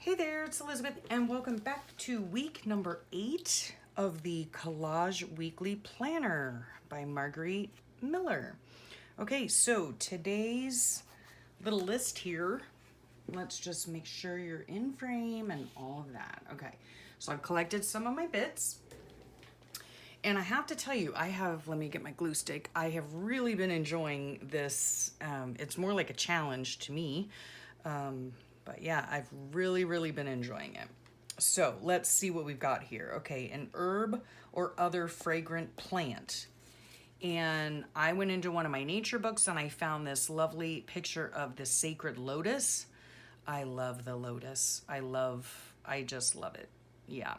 Hey there, it's Elizabeth, and welcome back to week number 8 of the Collage Weekly Planner by Margarete Miller. Okay, so today's little list here, let's just make sure you're in frame and all of that. Okay, so I've collected some of my bits. And I have to tell you, let me get my glue stick. I have really been enjoying this. It's more like a challenge to me. But yeah, I've really been enjoying it. So let's see what we've got here. Okay, an herb or other fragrant plant. And I went into one of my nature books and I found this lovely picture of the sacred lotus. I love the lotus. I just love it. Yeah.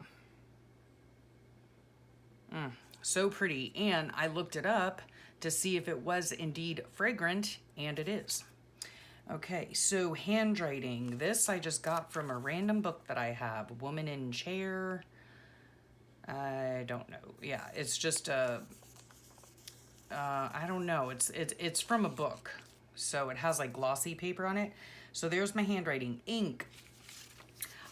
So pretty. And I looked it up to see if it was indeed fragrant, and it is. Okay, so handwriting. This I just got from a random book that I have. Woman in Chair. I don't know. Yeah, it's just a, I don't know. It's from a book. So it has like glossy paper on it. So there's my handwriting. Ink.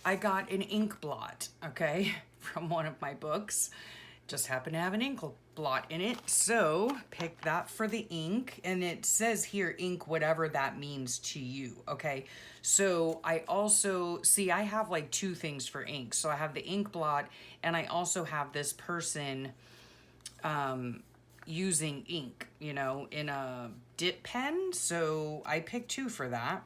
I got an ink blot, okay, from one of my books. Just happened to have an ink blot in it, so pick that for the ink. And it says here, ink, whatever that means to you, okay? So I also, see, I have like 2 things for ink. So I have the ink blot, and I also have this person using ink, you know, in a dip pen. So I picked 2 for that.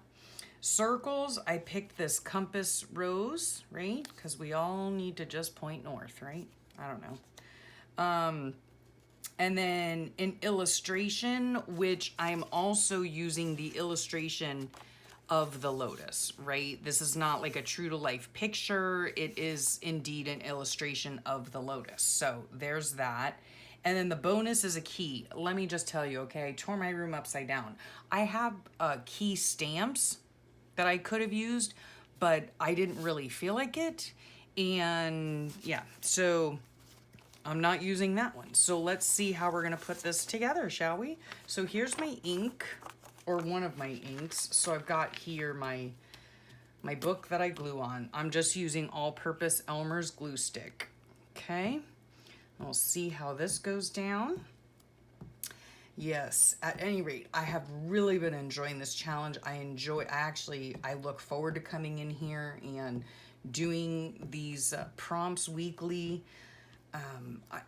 Circles, I picked this compass rose, right? Because we all need to just point north, right? I don't know. And then an illustration, which I'm also using the illustration of the lotus, right? This is not like a true to life picture. It is indeed an illustration of the lotus. So there's that. And then the bonus is a key. Let me just tell you, okay, I tore my room upside down. I have key stamps that I could have used, but I didn't really feel like it. And yeah, so I'm not using that one. So let's see how we're gonna put this together, shall we? So here's my ink, or one of my inks. So I've got here my book that I glue on. I'm just using all-purpose Elmer's glue stick, okay? We'll see how this goes down. Yes, at any rate, I have really been enjoying this challenge. I look forward to coming in here and doing these prompts weekly.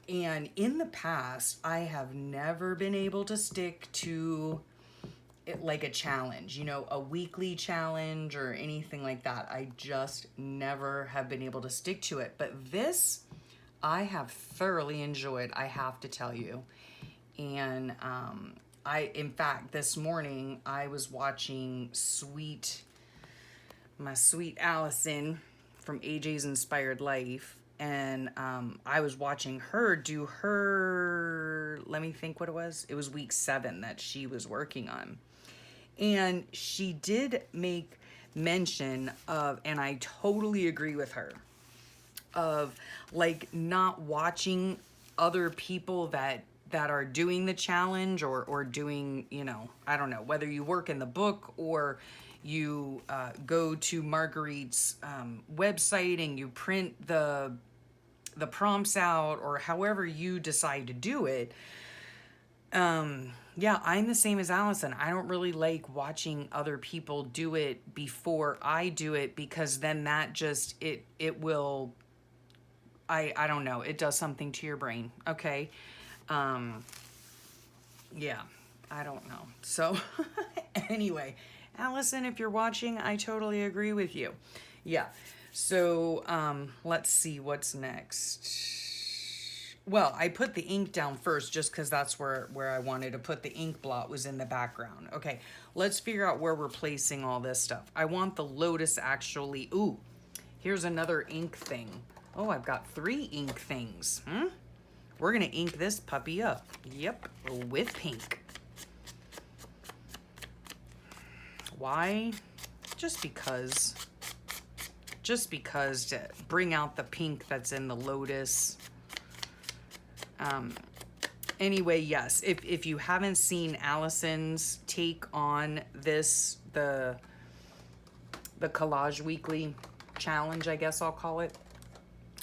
And in the past, I have never been able to stick to it like a challenge, you know, a weekly challenge or anything like that. I just never have been able to stick to it. But this, I have thoroughly enjoyed, I have to tell you. And in fact, this morning, I was watching my sweet Allison from AJ's Inspired Life. And I was watching her do her, let me think what it was. It was week 7 that she was working on. And she did make mention of, and I totally agree with her, of like not watching other people that are doing the challenge or doing, you know, I don't know, whether you work in the book or you go to Margarete's website and you print the prompts out, or however you decide to do it. Yeah, I'm the same as Allison. I don't really like watching other people do it before I do it, because then that just, it will, I don't know, it does something to your brain, okay? Yeah, I don't know. So anyway, Allison, if you're watching, I totally agree with you. Yeah. So let's see what's next. Well, I put the ink down first just because that's where I wanted to put the ink blot, was in the background. Okay, let's figure out where we're placing all this stuff. I want the lotus actually. Ooh, here's another ink thing. Oh, I've got 3 ink things. We're going to ink this puppy up. Yep, with pink. Why? Just because to bring out the pink that's in the lotus. Anyway, yes, if you haven't seen Allison's take on this, the Collage Weekly, challenge, I guess I'll call it,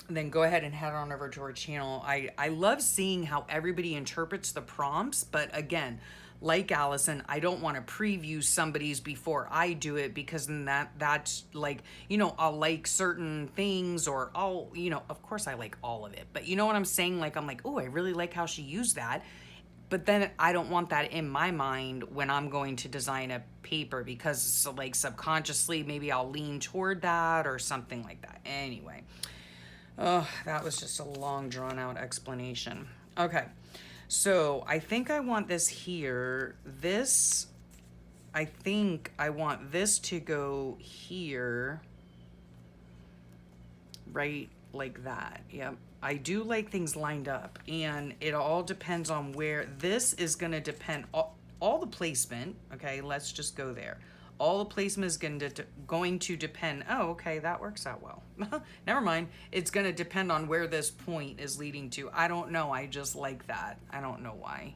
then go ahead and head on over to our channel. I love seeing how everybody interprets the prompts, but again, like Allison, I don't want to preview somebody's before I do it, because then that's like, you know, I'll like certain things, or I'll, you know, of course I like all of it, but you know what I'm saying? Like, I'm like, oh, I really like how she used that. But then I don't want that in my mind when I'm going to design a paper, because so like subconsciously maybe I'll lean toward that or something like that. Anyway, oh, that was just a long drawn out explanation. Okay, so I think I want this here. This, I think I want this to go here, right like that. Yep. I do like things lined up, and it all depends on where this is going to depend. All the placement, okay, let's just go there. All the placement is going to depend. Oh, okay, that works out well. Never mind. It's going to depend on where this point is leading to. I don't know. I just like that. I don't know why.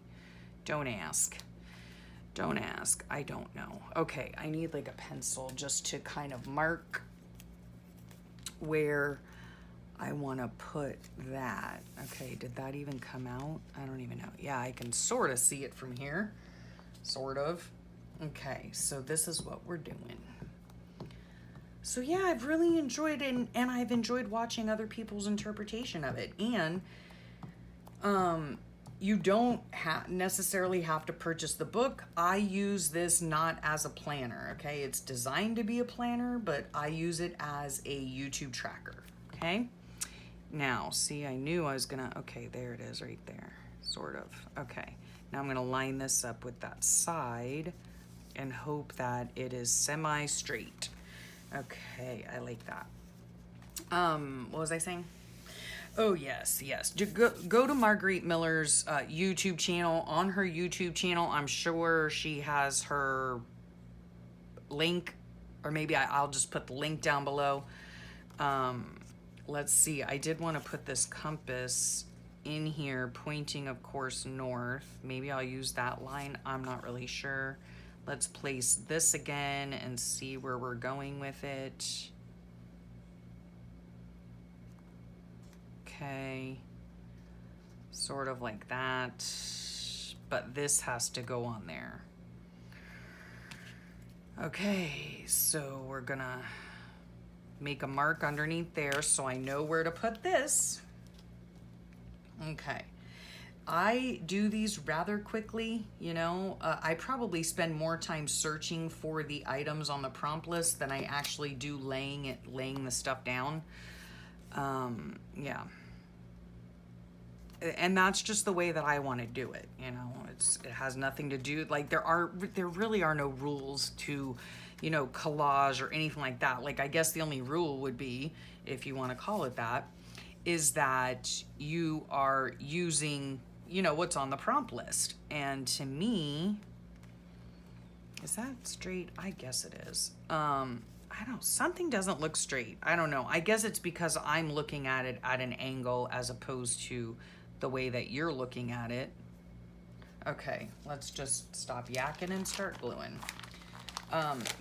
Don't ask. Don't ask. I don't know. Okay, I need like a pencil just to kind of mark where I want to put that. Okay, did that even come out? I don't even know. Yeah, I can sort of see it from here. Sort of. Okay, so this is what we're doing. So yeah, I've really enjoyed it, and I've enjoyed watching other people's interpretation of it. And you don't necessarily have to purchase the book. I use this not as a planner, okay? It's designed to be a planner, but I use it as a YouTube tracker, okay? Now, see, I knew I was gonna, okay, there it is right there, sort of. Okay, now I'm gonna line this up with that side and hope that it is semi-straight. Okay, I like that. What was I saying? Oh, yes. Go to Margarete Miller's YouTube channel. On her YouTube channel, I'm sure she has her link, or maybe I'll just put the link down below. Let's see, I did want to put this compass in here, pointing, of course, north. Maybe I'll use that line. I'm not really sure. Let's place this again and see where we're going with it. Okay, sort of like that, but this has to go on there. Okay, so we're gonna make a mark underneath there so I know where to put this. Okay, I do these rather quickly, you know. I probably spend more time searching for the items on the prompt list than I actually do laying the stuff down. Yeah. And that's just the way that I want to do it, you know. It has nothing to do, like, there really are no rules to, you know, collage or anything like that. Like, I guess the only rule would be, if you want to call it that, is that you are using, you know, what's on the prompt list. And to me, is that straight? I guess it is. I don't, something doesn't look straight. I don't know. I guess it's because I'm looking at it at an angle as opposed to the way that you're looking at it. Okay, let's just stop yakking and start gluing.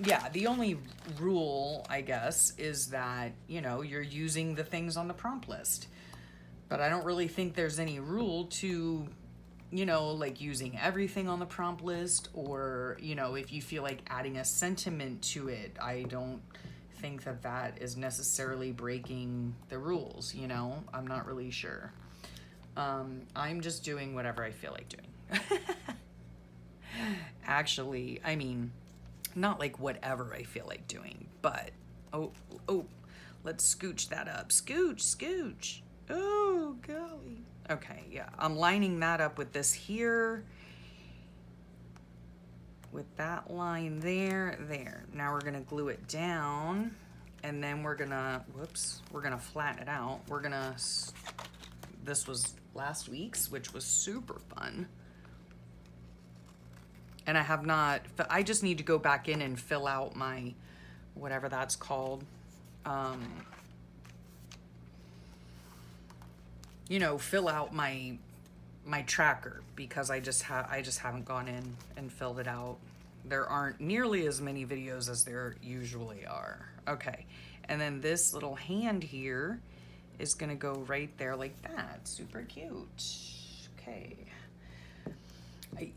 Yeah, the only rule, I guess, is that, you know, you're using the things on the prompt list. But I don't really think there's any rule to, you know, like using everything on the prompt list, or, you know, if you feel like adding a sentiment to it, I don't think that that is necessarily breaking the rules, you know. I'm not really sure. I'm just doing whatever I feel like doing. Actually, I mean, not like whatever I feel like doing, but, oh, let's scooch that up. Scooch. Oh, golly. Okay, yeah, I'm lining that up with this here, with that line there. Now we're gonna glue it down, and then we're gonna, we're gonna flatten it out. This was last week's, which was super fun. And I just need to go back in and fill out my, whatever that's called, you know, fill out my tracker, because I just haven't gone in and filled it out there aren't nearly as many videos as there usually are. Okay, and then this little hand here is gonna go right there like that. Super cute. Okay.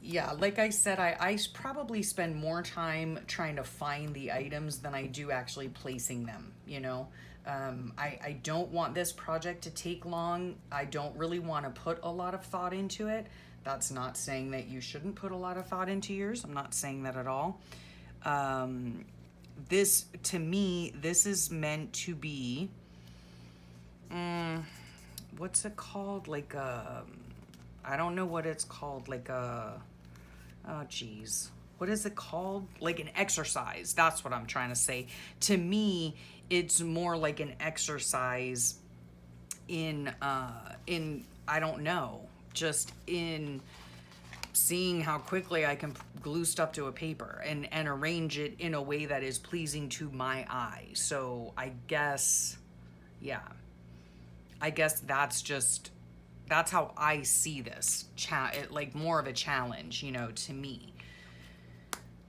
Yeah, like I said, I probably spend more time trying to find the items than I do actually placing them, you know? I don't want this project to take long. I don't really want to put a lot of thought into it. That's not saying that you shouldn't put a lot of thought into yours. I'm not saying that at all. This, to me, this is meant to be, what's it called? Like a, I don't know what it's called. Like a, oh geez, what is it called? Like an exercise. That's what I'm trying to say. To me, it's more like an exercise in I don't know, just in seeing how quickly I can glue stuff to a paper and arrange it in a way that is pleasing to my eye. So I guess, yeah, I guess that's just, that's how I see this, like more of a challenge, you know, to me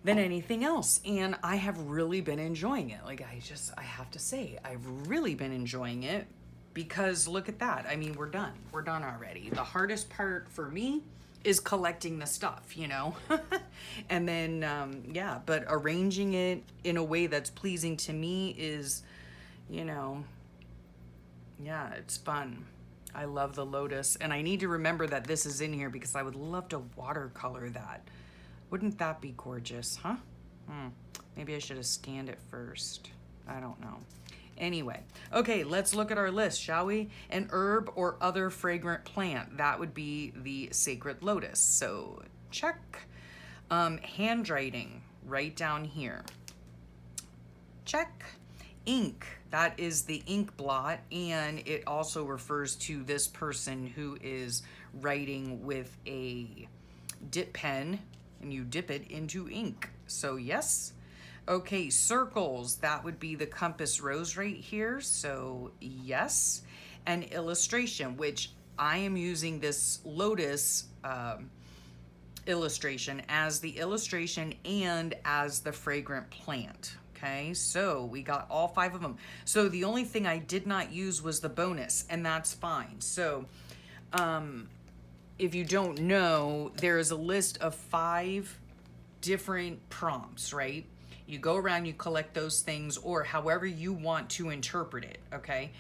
than anything else. And I have really been enjoying it. Like I have to say, I've really been enjoying it because look at that. I mean, we're done already. The hardest part for me is collecting the stuff, you know, and then, yeah, but arranging it in a way that's pleasing to me is, you know, yeah, it's fun. I love the lotus, and I need to remember that this is in here because I would love to watercolor that. Wouldn't that be gorgeous, huh? Maybe I should have scanned it first. I don't know. Anyway, okay, let's look at our list, shall we? An herb or other fragrant plant. That would be the sacred lotus. So check. Handwriting, right down here. Check. Ink, that is the ink blot, and it also refers to this person who is writing with a dip pen, and you dip it into ink. So yes. Okay, circles, that would be the compass rose right here. So yes. And illustration, which I am using this lotus illustration as the illustration and as the fragrant plant. Okay, so we got all 5 of them. So the only thing I did not use was the bonus, and that's fine. So if you don't know, there is a list of 5 different prompts, right? You go around, you collect those things, or however you want to interpret it, okay?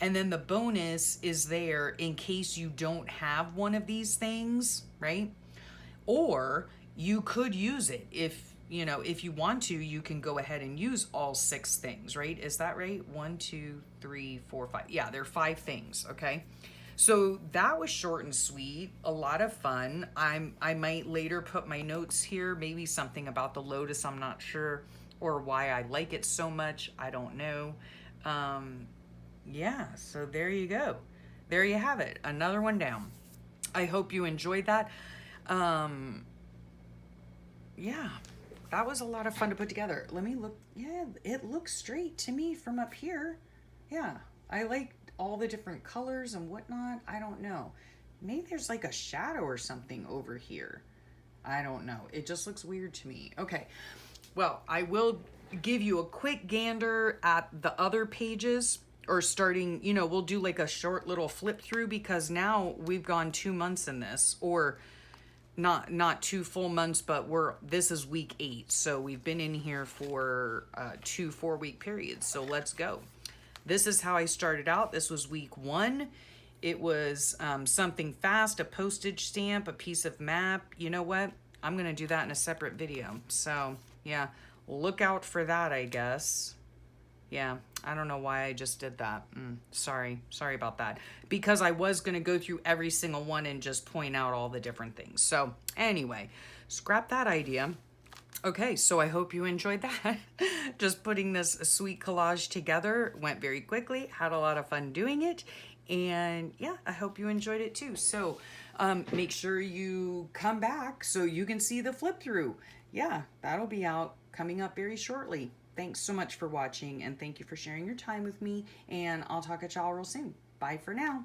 And then the bonus is there in case you don't have one of these things, right? Or you could use it if, you know, if you want to, you can go ahead and use all 6 things, right? Is that right? 1, 2, 3, 4, 5. Yeah, there are 5 things, okay? So that was short and sweet, a lot of fun. I might later put my notes here, maybe something about the lotus, I'm not sure, or why I like it so much, I don't know. Yeah, so there you go. There you have it, another one down. I hope you enjoyed that. Yeah, that was a lot of fun to put together. Let me look. Yeah, it looks straight to me from up here. Yeah, I like all the different colors and whatnot. I don't know. Maybe there's like a shadow or something over here. I don't know. It just looks weird to me. Okay, well, I will give you a quick gander at the other pages, or starting, you know, we'll do like a short little flip through because now we've gone 2 months in this, or not 2 full months, but this is week 8. So we've been in here for 2 4-week periods. So let's go. This is how I started out. This was week 1. It was something fast, a postage stamp, a piece of map. You know what? I'm going to do that in a separate video. So yeah, look out for that, I guess. Yeah, I don't know why I just did that. Sorry about that. Because I was going to go through every single one and just point out all the different things. So anyway, scrap that idea. Okay, so I hope you enjoyed that. Just putting this sweet collage together went very quickly. Had a lot of fun doing it. And yeah, I hope you enjoyed it too. So make sure you come back so you can see the flip through. Yeah, that'll be out coming up very shortly. Thanks so much for watching, and thank you for sharing your time with me, and I'll talk at y'all real soon. Bye for now.